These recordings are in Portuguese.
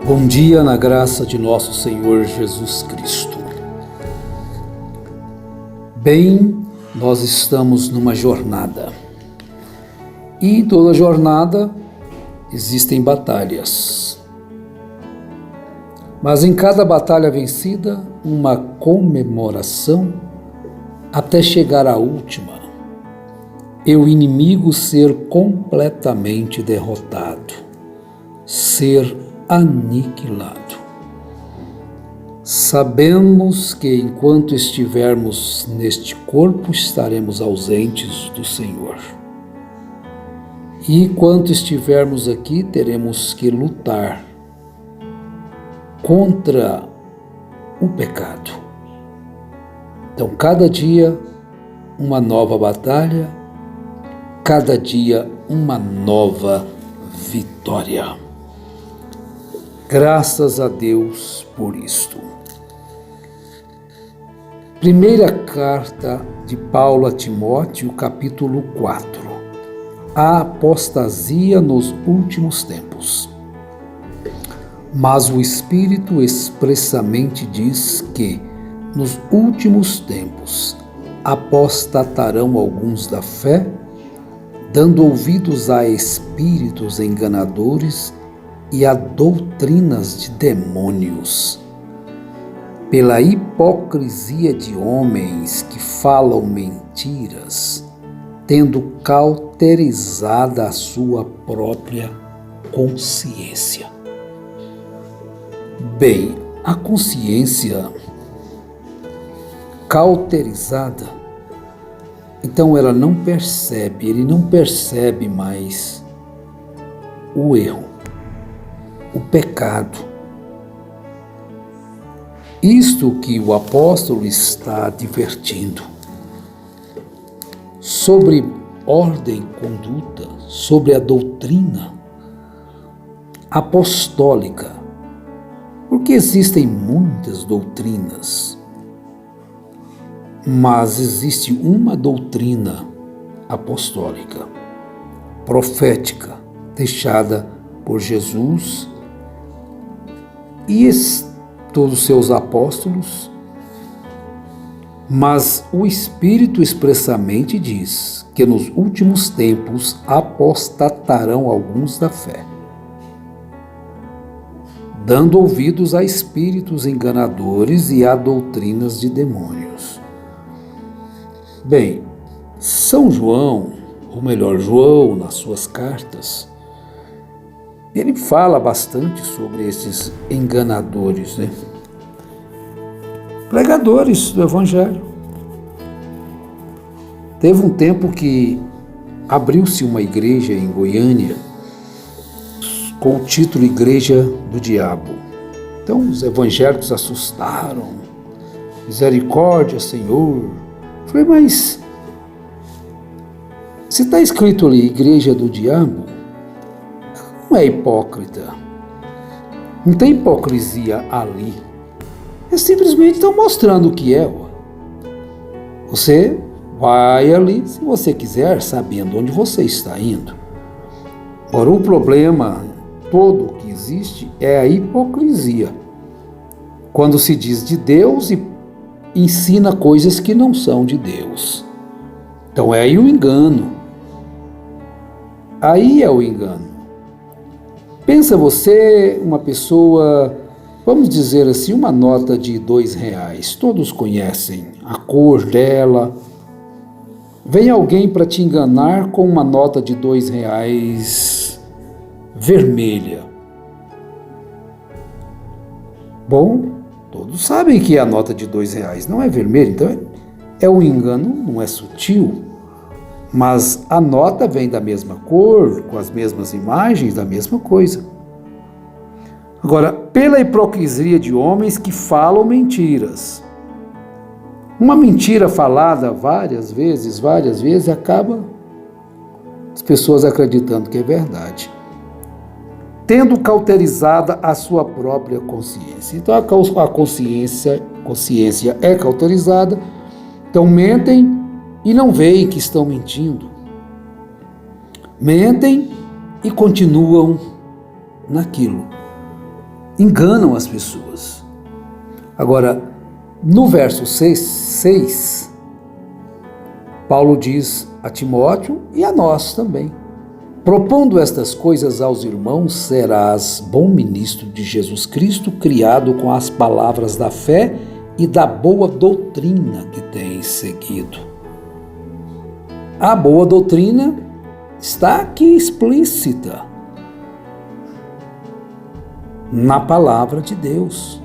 Bom dia na graça de nosso Senhor Jesus Cristo. Bem, nós estamos numa jornada. E em toda jornada existem batalhas. Mas em cada batalha vencida, uma comemoração até chegar à última e o inimigo ser completamente derrotado, ser aniquilado. Sabemos que enquanto estivermos neste corpo, estaremos ausentes do Senhor. E enquanto estivermos aqui, teremos que lutar contra o pecado. Então, cada dia, uma nova batalha, cada dia, uma nova vitória. Graças a Deus por isto. Primeira carta de Paulo a Timóteo, capítulo 4. A apostasia nos últimos tempos. Mas o Espírito expressamente diz que, nos últimos tempos, apostatarão alguns da fé, dando ouvidos a espíritos enganadores e a doutrinas de demônios, pela hipocrisia de homens que falam mentiras, tendo cauterizada a sua própria consciência. Bem, a consciência cauterizada, então ela não percebe, ele não percebe mais o erro, o pecado. Isto que o apóstolo está advertindo sobre ordem e conduta, sobre a doutrina apostólica, porque existem muitas doutrinas, mas existe uma doutrina apostólica, profética, deixada por Jesus e todos os seus apóstolos, mas o Espírito expressamente diz que nos últimos tempos apostatarão alguns da fé, dando ouvidos a espíritos enganadores e a doutrinas de demônios. Bem, São João, ou melhor, João, nas suas cartas, ele fala bastante sobre esses enganadores, pregadores do Evangelho. Teve um tempo que abriu-se uma igreja em Goiânia com o título Igreja do Diabo. Então os evangélicos assustaram. Misericórdia, Senhor. Eu falei, mas se está escrito ali Igreja do Diabo, não é hipócrita. Não tem hipocrisia ali. Eles simplesmente estão mostrando o que é. Você vai ali, se você quiser, sabendo onde você está indo. Agora, o problema todo que existe é a hipocrisia. Quando se diz de Deus e ensina coisas que não são de Deus. Então é aí o engano. Aí é o engano. Pensa você, uma pessoa, vamos dizer assim, uma nota de R$2. Todos conhecem a cor dela. Vem alguém para te enganar com uma nota de R$2 vermelha. Bom, todos sabem que a nota de R$2 não é vermelha, então é um engano, não é sutil. Mas a nota vem da mesma cor, com as mesmas imagens, da mesma coisa. Agora, pela hipocrisia de homens que falam mentiras. Uma mentira falada várias vezes, acaba as pessoas acreditando que é verdade. Tendo cauterizada a sua própria consciência. Então, a consciência é cauterizada, então mentem e não veem que estão mentindo. Mentem e continuam naquilo. enganam as pessoas. Agora, no verso 6, Paulo diz a Timóteo e a nós também: propondo estas coisas aos irmãos, serás bom ministro de Jesus Cristo, criado com as palavras da fé e da boa doutrina que tens seguido. A boa doutrina está aqui explícita na palavra de Deus.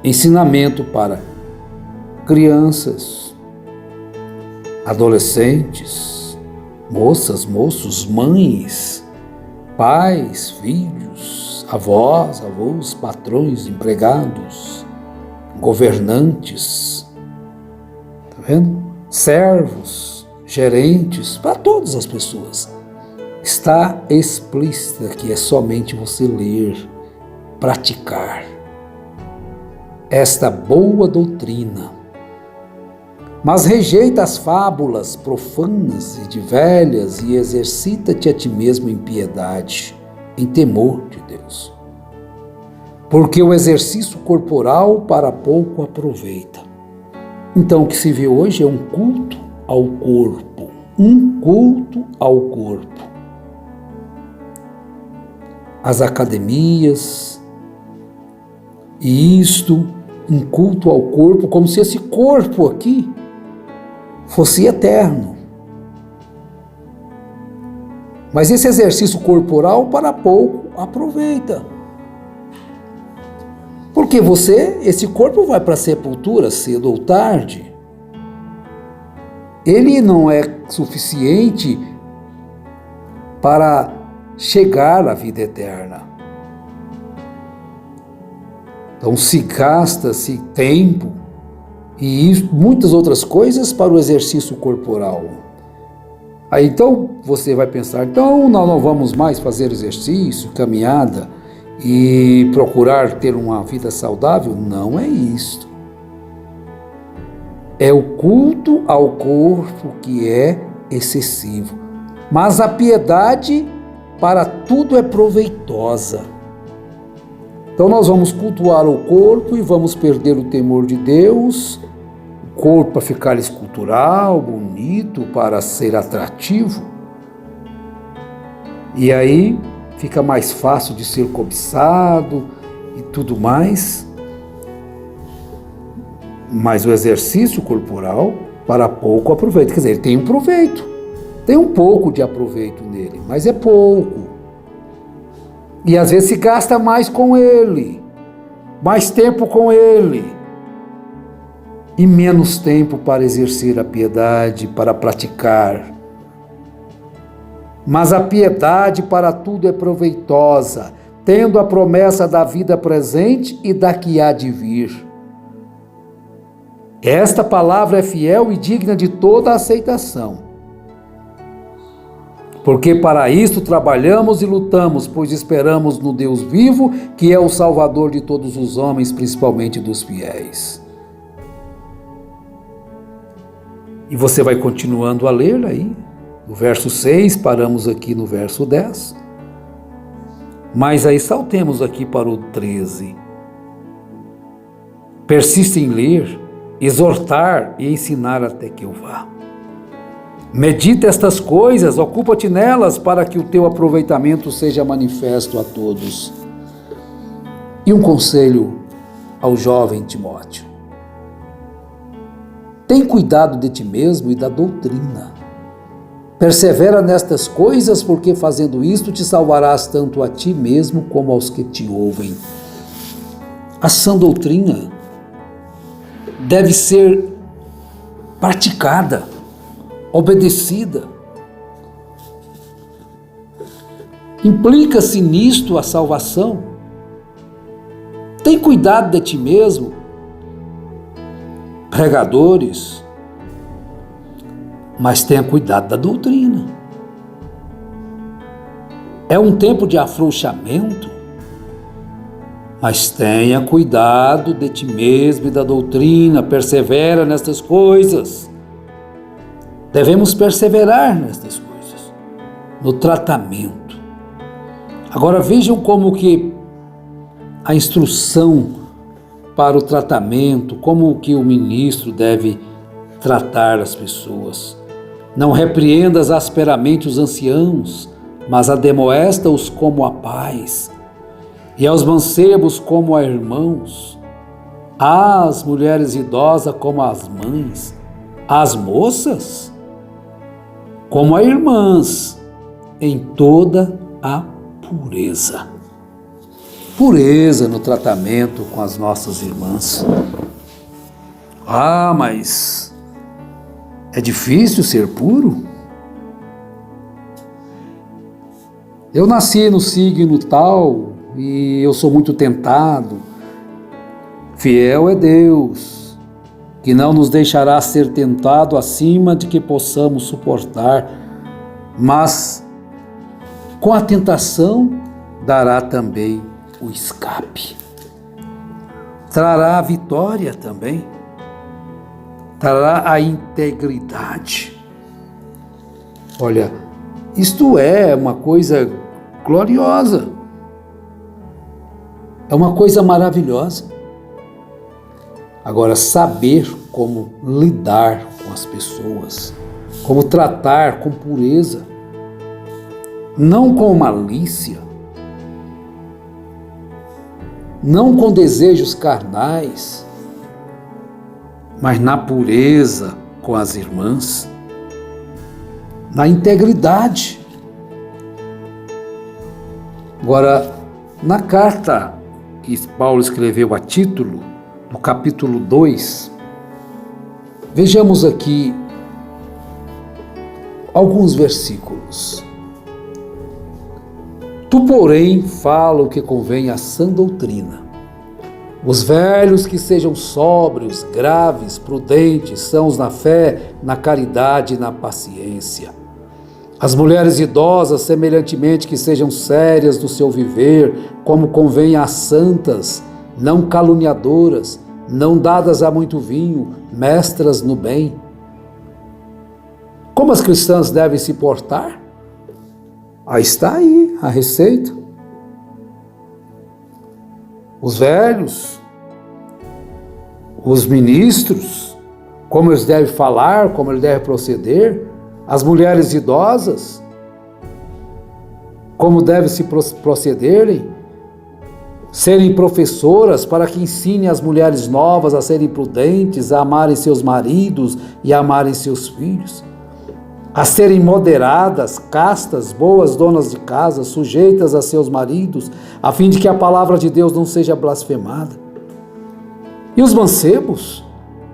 Ensinamento para crianças, adolescentes, moças, moços, mães, pais, filhos, avós, patrões, empregados, governantes, tá vendo? Servos, gerentes, para todas as pessoas. Está explícita que é somente você ler, praticar esta boa doutrina. Mas rejeita as fábulas profanas e de velhas e exercita-te a ti mesmo em piedade, em temor de Deus. Porque o exercício corporal para pouco aproveita. Então o que se vê hoje é um culto ao corpo. Um culto ao corpo. As academias, e isto, um culto ao corpo, como se esse corpo aqui fosse eterno. Mas esse exercício corporal para pouco aproveita. Porque esse corpo vai para a sepultura cedo ou tarde. Ele não é suficiente para chegar à vida eterna. Então se gasta-se tempo e muitas outras coisas para o exercício corporal. Aí então você vai pensar, então nós não vamos mais fazer exercício, caminhada e procurar ter uma vida saudável? Não é isto. É o culto ao corpo que é excessivo. Mas a piedade para tudo é proveitosa. Então nós vamos cultuar o corpo e vamos perder o temor de Deus, o corpo para ficar escultural, bonito, para ser atrativo. E aí fica mais fácil de ser cobiçado e tudo mais. Mas o exercício corporal para pouco aproveita. Quer dizer, ele tem um proveito, tem um pouco de aproveito nele, mas é pouco. E às vezes se gasta mais com ele, mais tempo com ele, e menos tempo para exercer a piedade, para praticar. Mas a piedade para tudo é proveitosa, tendo a promessa da vida presente e da que há de vir. Esta palavra é fiel e digna de toda aceitação. Porque para isto trabalhamos e lutamos, pois esperamos no Deus vivo, que é o Salvador de todos os homens, principalmente dos fiéis. E você vai continuando a ler aí, no verso 6, paramos aqui no verso 10. Mas aí saltemos aqui para o 13. Persiste em ler, exortar e ensinar até que eu vá. Medita estas coisas, ocupa-te nelas para que o teu aproveitamento seja manifesto a todos. E um conselho ao jovem Timóteo: tem cuidado de ti mesmo e da doutrina. Persevera nestas coisas, porque fazendo isto te salvarás tanto a ti mesmo como aos que te ouvem. A sã doutrina deve ser praticada, obedecida. Implica-se nisto a salvação. Tem cuidado de ti mesmo, pregadores, mas tenha cuidado da doutrina. É um tempo de afrouxamento, mas tenha cuidado de ti mesmo e da doutrina, persevera nestas coisas. Devemos perseverar nestas coisas, no tratamento. Agora vejam como que a instrução para o tratamento, como que o ministro deve tratar as pessoas. Não repreendas asperamente os anciãos, mas ademoesta-os como a pais, e aos mancebos como a irmãos, às mulheres idosas como as mães, às moças como a irmãs, em toda a pureza. Pureza no tratamento com as nossas irmãs. Ah, mas é difícil ser puro? Eu nasci no signo tal e eu sou muito tentado. Fiel é Deus, que não nos deixará ser tentado acima de que possamos suportar, mas com a tentação dará também o escape. Trará a vitória também. Trará a integridade. Olha, isto é uma coisa gloriosa. É uma coisa maravilhosa. Agora, saber como lidar com as pessoas, como tratar com pureza, não com malícia, não com desejos carnais, mas na pureza com as irmãs, na integridade. Agora, na carta que Paulo escreveu a Tito, no capítulo 2, vejamos aqui alguns versículos. Tu, porém, fala o que convém à sã doutrina. Os velhos que sejam sóbrios, graves, prudentes, sãos na fé, na caridade e na paciência. As mulheres idosas, semelhantemente, que sejam sérias no seu viver, como convém às santas, não caluniadoras, não dadas a muito vinho, mestras no bem. Como as cristãs devem se portar? Aí está aí a receita. Os velhos, os ministros, como eles devem falar, como eles devem proceder, as mulheres idosas, como devem se procederem, serem professoras para que ensinem as mulheres novas a serem prudentes, a amarem seus maridos e a amarem seus filhos, a serem moderadas, castas, boas donas de casa, sujeitas a seus maridos, a fim de que a palavra de Deus não seja blasfemada. E os mancebos?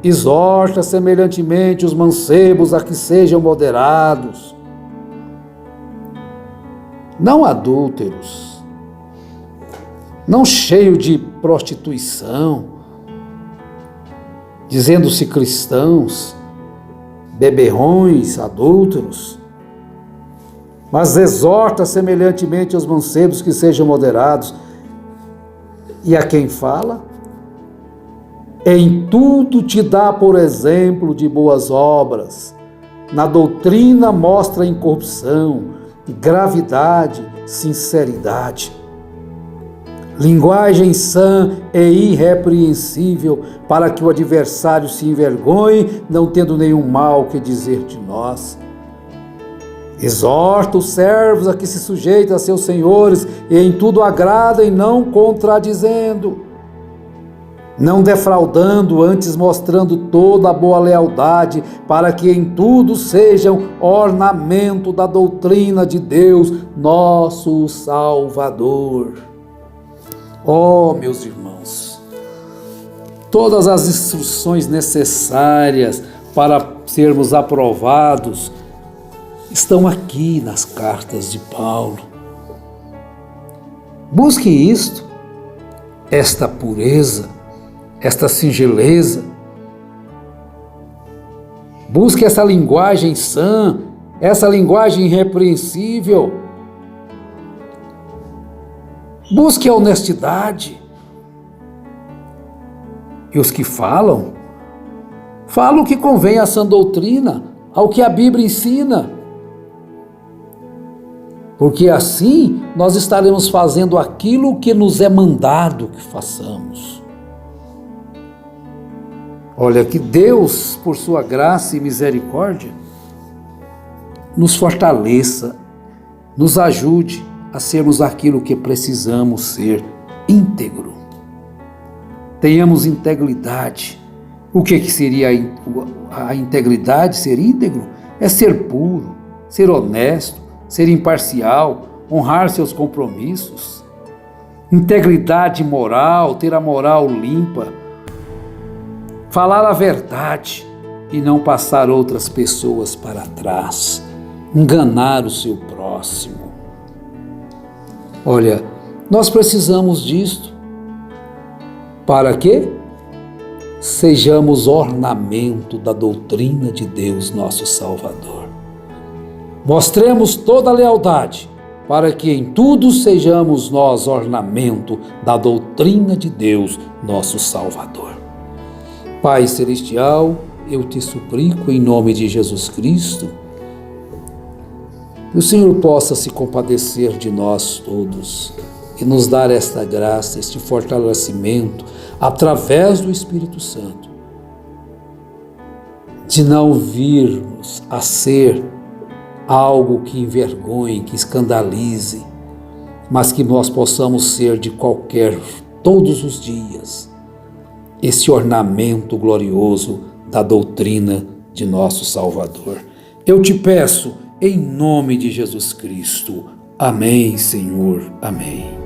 Exorta semelhantemente os mancebos a que sejam moderados, não adúlteros, não cheios de prostituição, dizendo-se cristãos, beberrões, adúlteros, mas exorta semelhantemente os mancebos que sejam moderados. E a quem fala? Em tudo te dá por exemplo de boas obras, na doutrina mostra incorrupção, gravidade, sinceridade. Linguagem sã e irrepreensível, para que o adversário se envergonhe, não tendo nenhum mal que dizer de nós. Exorta os servos a que se sujeitem a seus senhores, e em tudo agradem, não contradizendo, não defraudando, antes mostrando toda a boa lealdade, para que em tudo sejam ornamento da doutrina de Deus, nosso Salvador. Oh, meus irmãos, todas as instruções necessárias para sermos aprovados estão aqui nas cartas de Paulo. Busquem isto, esta pureza, esta singeleza. Busque essa linguagem sã, essa linguagem irrepreensível. Busque a honestidade. E os que falam o que convém à sã doutrina, ao que a Bíblia ensina. porque assim nós estaremos fazendo aquilo que nos é mandado que façamos. Olha, que Deus, por sua graça e misericórdia, nos fortaleça, nos ajude a sermos aquilo que precisamos ser, íntegro. Tenhamos integridade. O que seria a integridade? Ser íntegro é ser puro, ser honesto, ser imparcial, honrar seus compromissos. Integridade moral, ter a moral limpa, falar a verdade e não passar outras pessoas para trás, enganar o seu próximo. Olha, nós precisamos disto. Para quê? Sejamos ornamento da doutrina de Deus, nosso Salvador. Mostremos toda a lealdade, para que em tudo sejamos nós ornamento da doutrina de Deus, nosso Salvador. Pai Celestial, eu te suplico em nome de Jesus Cristo, que o Senhor possa se compadecer de nós todos e nos dar esta graça, este fortalecimento, através do Espírito Santo, de não virmos a ser algo que envergonhe, que escandalize, mas que nós possamos ser todos os dias, esse ornamento glorioso da doutrina de nosso Salvador. Eu te peço, em nome de Jesus Cristo. Amém, Senhor. Amém.